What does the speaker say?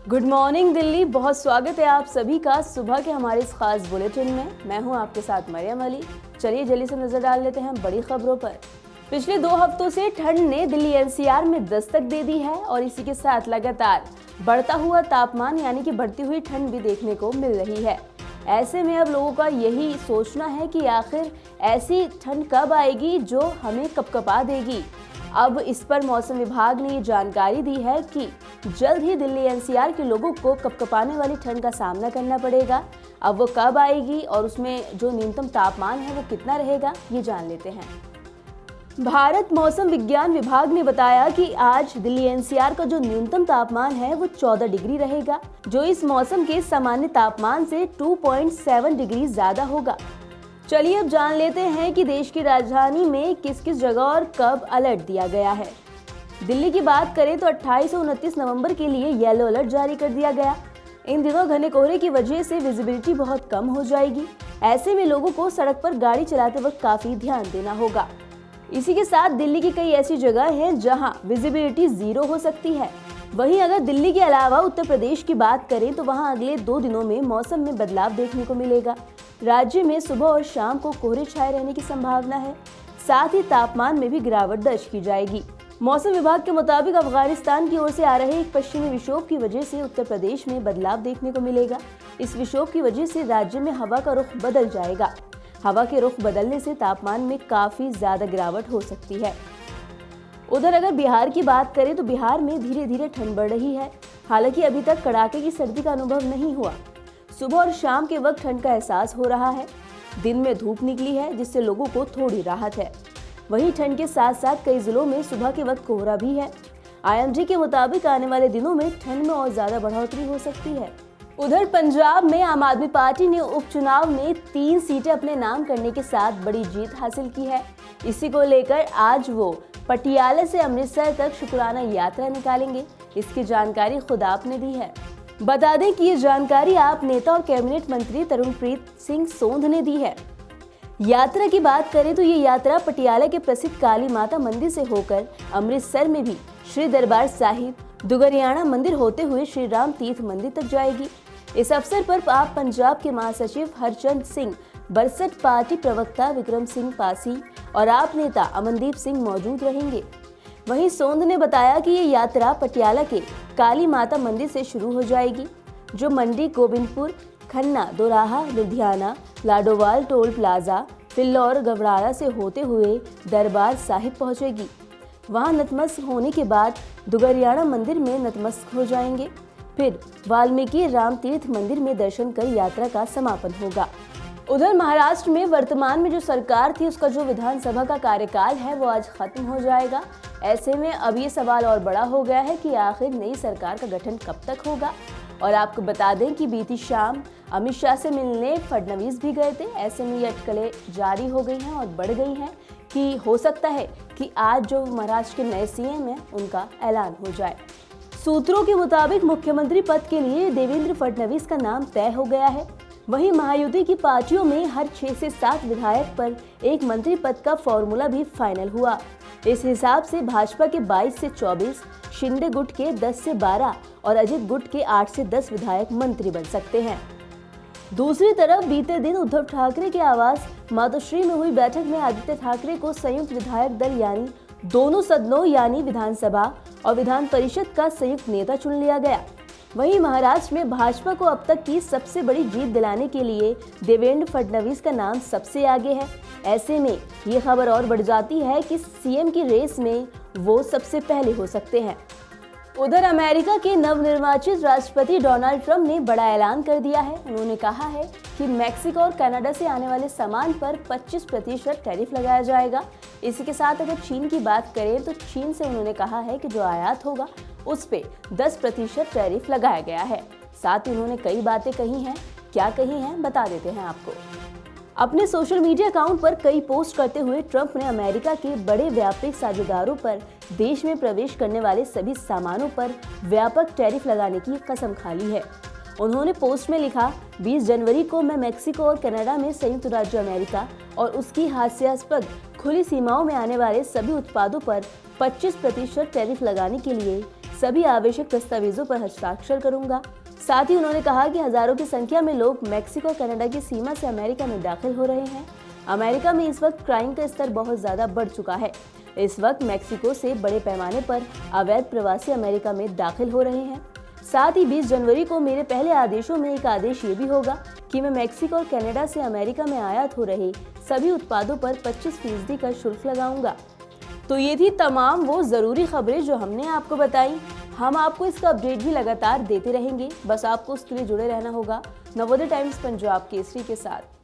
Good morning Delhi. बहुत स्वागत है आप सभी का सुबह के हमारे इस खास बुलेटिन में। मैं हूं आपके साथ मरियम अली। चलिए जल्दी से नजर डाल लेते हैं बड़ी खबरों पर। पिछले 2 हफ्तों से ठंड ने दिल्ली एनसीआर में दस्तक दे दी है और इसी के साथ लगातार बढ़ता हुआ तापमान यानी कि बढ़ती हुई ठंड भी देखने को मिल रही है। ऐसे में अब लोगों का यही सोचना है कि आखिर ऐसी ठंड कब आएगी जो हमें कपकपा देगी। अब इस पर मौसम विभाग ने ये जानकारी दी है कि जल्द ही दिल्ली एनसीआर के लोगों को कपकपाने वाली ठंड का सामना करना पड़ेगा। अब वो कब आएगी और उसमें जो न्यूनतम तापमान है वो कितना रहेगा, ये जान लेते हैं। भारत मौसम विज्ञान विभाग ने बताया कि आज दिल्ली एनसीआर का जो न्यूनतम तापमान है वो 14 डिग्री रहेगा, जो इस मौसम के सामान्य तापमान से 2.7 डिग्री ज्यादा होगा। चलिए अब जान लेते हैं कि देश की राजधानी में किस किस जगह और कब अलर्ट दिया गया है। दिल्ली की बात करें तो 28 और 29 नवंबर के लिए येलो अलर्ट जारी कर दिया गया। इन दिनों घने कोहरे की वजह से विजिबिलिटी बहुत कम हो जाएगी। ऐसे में लोगों को सड़क पर गाड़ी चलाते वक्त काफी ध्यान देना होगा। इसी के साथ दिल्ली की कई ऐसी जगह हैं जहां विजिबिलिटी 0 हो सकती है। वहीं अगर दिल्ली के अलावा उत्तर प्रदेश की बात करें तो वहां अगले 2 दिनों में मौसम में बदलाव देखने को मिलेगा। राज्य में सुबह और शाम को कोहरे छाए रहने की संभावना है। साथ ही तापमान में भी गिरावट दर्ज की जाएगी। मौसम विभाग के मुताबिक अफगानिस्तान की ओर से आ रहे एक पश्चिमी विक्षोभ की वजह से उत्तर प्रदेश में बदलाव देखने को मिलेगा। इस विक्षोभ की वजह से राज्य में हवा का रुख बदल जाएगा। हवा के रुख बदलने से तापमान में काफी ज्यादा गिरावट हो सकती है। उधर अगर बिहार की बात करें तो बिहार में धीरे धीरे ठंड बढ़ रही है। हालांकि अभी तक कड़ाके की सर्दी का अनुभव नहीं हुआ। सुबह और शाम के वक्त ठंड का एहसास हो रहा है। दिन में धूप निकली है जिससे लोगों को थोड़ी राहत है। वहीं ठंड के साथ साथ कई जिलों में सुबह के वक्त कोहरा भी है। आईएमडी के मुताबिक आने वाले दिनों में ठंड में और ज्यादा बढ़ोतरी हो सकती है। उधर पंजाब में आम आदमी पार्टी ने उपचुनाव में 3 सीटें अपने नाम करने के साथ बड़ी जीत हासिल की है। इसी को लेकर आज वो पटियाला से अमृतसर तक शुक्राना यात्रा निकालेंगे। इसकी जानकारी खुद आपने दी है। बता दें कि ये जानकारी आप नेता और कैबिनेट मंत्री तरुणप्रीत सिंह सोंध ने दी है। यात्रा की बात करें तो ये यात्रा पटियाला के प्रसिद्ध काली माता मंदिर से होकर अमृतसर में भी श्री दरबार साहिब, दुगरियाना मंदिर होते हुए श्री राम तीर्थ मंदिर तक जाएगी। इस अवसर पर आप पंजाब के महासचिव हरचंद सिंह बरसठ, पार्टी प्रवक्ता विक्रम सिंह पासी और आप नेता अमनदीप सिंह मौजूद रहेंगे। वहीं सोंध ने बताया कि ये यात्रा पटियाला के काली माता मंदिर से शुरू हो जाएगी, जो मंडी, गोबिंदपुर, खन्ना, दोराहा, लुधियाना, लाडोवाल, टोल प्लाजा, फिल्लौर, गवड़ारा से होते हुए दरबार साहिब पहुंचेगी। वहां नतमस्तक होने के बाद दुगरियाना मंदिर में नतमस्तक हो जाएंगे। फिर वाल्मीकि राम तीर्थ मंदिर में दर्शन कर यात्रा का समापन होगा। उधर महाराष्ट्र में वर्तमान में जो सरकार थी उसका जो विधानसभा का कार्यकाल है वो आज खत्म हो जाएगा। ऐसे में अब ये सवाल और बड़ा हो गया है कि आखिर नई सरकार का गठन कब तक होगा। और आपको बता दें कि बीती शाम अमित शाह से मिलने फडणवीस भी गए थे। ऐसे में ये अटकलें जारी हो गई हैं और बढ़ गई हैं कि हो सकता है कि आज जो महाराष्ट्र के नए सीएम हैं उनका ऐलान हो जाए। सूत्रों के मुताबिक मुख्यमंत्री पद के लिए देवेंद्र फडणवीस का नाम तय हो गया है। वहीं महायुति की पार्टियों में हर 6 से 7 विधायक पर एक मंत्री पद का फॉर्मूला भी फाइनल हुआ। इस हिसाब से भाजपा के 22 से 24, शिंदे गुट के 10 से 12 और अजित गुट के 8 से 10 विधायक मंत्री बन सकते हैं। दूसरी तरफ बीते दिन उद्धव ठाकरे के आवास मातोश्री में हुई बैठक में आदित्य ठाकरे को संयुक्त विधायक दल यानी दोनों सदनों यानी विधानसभा और विधान परिषद का संयुक्त नेता चुन लिया गया। वहीं महाराष्ट्र में भाजपा को अब तक की सबसे बड़ी जीत दिलाने के लिए देवेंद्र फडणवीस का नाम सबसे आगे है। ऐसे में ये खबर और बढ़ जाती है कि सीएम की रेस में वो सबसे पहले हो सकते हैं। उधर अमेरिका के नवनिर्वाचित राष्ट्रपति डोनाल्ड ट्रंप ने बड़ा ऐलान कर दिया है। उन्होंने कहा है कि मैक्सिको और कनाडा से आने वाले सामान पर 25% टैरिफ लगाया जाएगा। इसी के साथ अगर चीन की बात करें तो चीन से उन्होंने कहा है कि जो आयात होगा उस पे 10% टैरिफ लगाया गया है। साथ ही उन्होंने कई बातें कही हैं। क्या कही हैं बता देते हैं आपको। अपने सोशल मीडिया अकाउंट पर कई पोस्ट करते हुए ट्रंप ने अमेरिका के बड़े व्यापारिक साझेदारों पर देश में प्रवेश करने वाले सभी सामानों पर व्यापक टैरिफ लगाने की कसम खा ली है। उन्होंने पोस्ट में लिखा, 20 जनवरी को मैं मैक्सिको और कनाडा में संयुक्त राज्य अमेरिका और उसकी हास्यास्पद खुली सीमाओं में आने वाले सभी उत्पादों पर 25% टैरिफ लगाने के लिए सभी आवश्यक दस्तावेजों पर हस्ताक्षर करूंगा। साथ ही उन्होंने कहा कि हजारों की संख्या में लोग मेक्सिको और कनाडा की सीमा से अमेरिका में दाखिल हो रहे हैं। अमेरिका में इस वक्त क्राइम का स्तर बहुत ज्यादा बढ़ चुका है। इस वक्त मेक्सिको से बड़े पैमाने पर अवैध प्रवासी अमेरिका में दाखिल हो रहे हैं। साथ ही 20 जनवरी को मेरे पहले आदेशों में एक आदेश ये भी होगा कि मैं मेक्सिको और कनाडा से अमेरिका में आयात हो रहे सभी उत्पादों पर 25% का शुल्क लगाऊंगा। तो ये थी तमाम वो ज़रूरी खबरें जो हमने आपको बताई। हम आपको इसका अपडेट भी लगातार देते रहेंगे, बस आपको उसके लिए जुड़े रहना होगा नवोदय टाइम्स पंजाब केसरी के साथ।